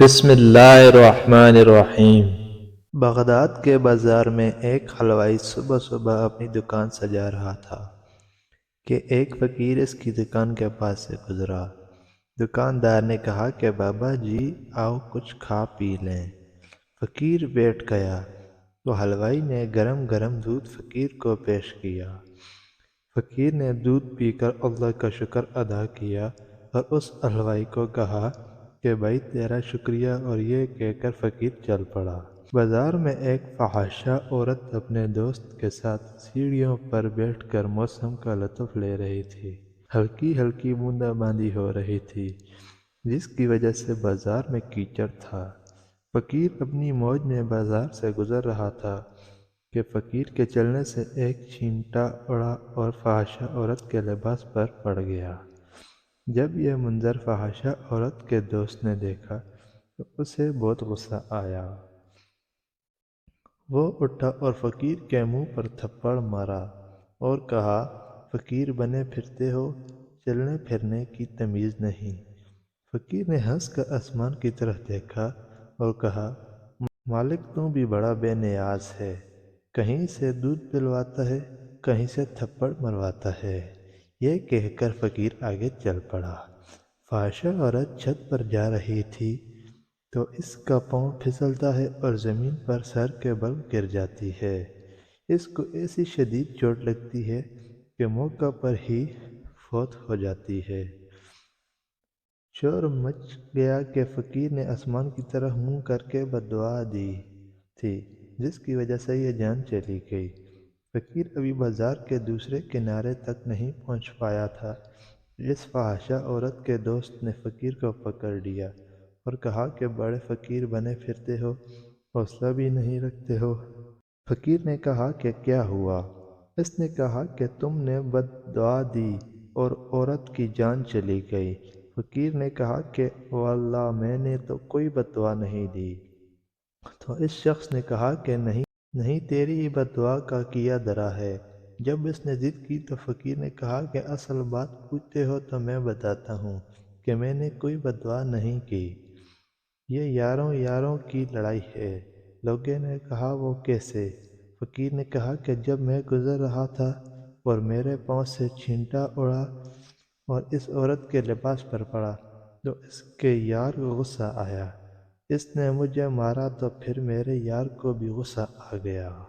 بسم اللہ الرحمن الرحیم۔ بغداد کے بازار میں ایک حلوائی صبح صبح اپنی دکان سجا رہا تھا کہ ایک فقیر اس کی دکان کے پاس سے گزرا۔ دکاندار نے کہا کہ بابا جی آؤ کچھ کھا پی لیں۔ فقیر بیٹھ گیا تو حلوائی نے گرم گرم دودھ فقیر کو پیش کیا۔ فقیر نے دودھ پی کر اللہ کا شکر ادا کیا اور اس حلوائی کو کہا کہ بھائی تیرا شکریہ، اور یہ کہہ کر فقیر چل پڑا۔ بازار میں ایک فحاشہ عورت اپنے دوست کے ساتھ سیڑھیوں پر بیٹھ کر موسم کا لطف لے رہی تھی۔ ہلکی ہلکی بوندا باندی ہو رہی تھی جس کی وجہ سے بازار میں کیچڑ تھا۔ فقیر اپنی موج میں بازار سے گزر رہا تھا کہ فقیر کے چلنے سے ایک چینٹا اڑا اور فحاشہ عورت کے لباس پر پڑ گیا۔ جب یہ منظر فحاشہ عورت کے دوست نے دیکھا تو اسے بہت غصہ آیا۔ وہ اٹھا اور فقیر کے منہ پر تھپڑ مارا اور کہا، فقیر بنے پھرتے ہو، چلنے پھرنے کی تمیز نہیں۔ فقیر نے ہنس کر آسمان کی طرف دیکھا اور کہا، مالک تو بھی بڑا بے نیاز ہے، کہیں سے دودھ پلواتا ہے، کہیں سے تھپڑ مرواتا ہے۔ یہ کہہ کر فقیر آگے چل پڑا۔ فحاشہ عورت چھت پر جا رہی تھی تو اس کا پاؤں پھسلتا ہے اور زمین پر سر کے بل گر جاتی ہے۔ اس کو ایسی شدید چوٹ لگتی ہے کہ موقع پر ہی فوت ہو جاتی ہے۔ شور مچ گیا کہ فقیر نے آسمان کی طرف منہ کر کے بددعا دی تھی جس کی وجہ سے یہ جان چلی گئی۔ فقیر ابھی بازار کے دوسرے کنارے تک نہیں پہنچ پایا تھا، اس فحاشہ عورت کے دوست نے فقیر کو پکڑ لیا اور کہا کہ بڑے فقیر بنے پھرتے ہو، حوصلہ بھی نہیں رکھتے ہو۔ فقیر نے کہا کہ کیا ہوا؟ اس نے کہا کہ تم نے بددعا دی اور عورت کی جان چلی گئی۔ فقیر نے کہا کہ واللہ میں نے تو کوئی بددعا نہیں دی۔ تو اس شخص نے کہا کہ نہیں، تیری بددعا کا کیا درا ہے۔ جب اس نے ضد کی تو فقیر نے کہا کہ اصل بات پوچھتے ہو تو میں بتاتا ہوں کہ میں نے کوئی بددعا نہیں کی۔ یہ یاروں کی لڑائی ہے۔ لوگوں نے کہا وہ کیسے؟ فقیر نے کہا کہ جب میں گزر رہا تھا اور میرے پاؤں سے چینٹا اڑا اور اس عورت کے لباس پر پڑا تو اس کے یار کو غصہ آیا، اس نے مجھے مارا تو پھر میرے یار کو بھی غصہ آ گیا۔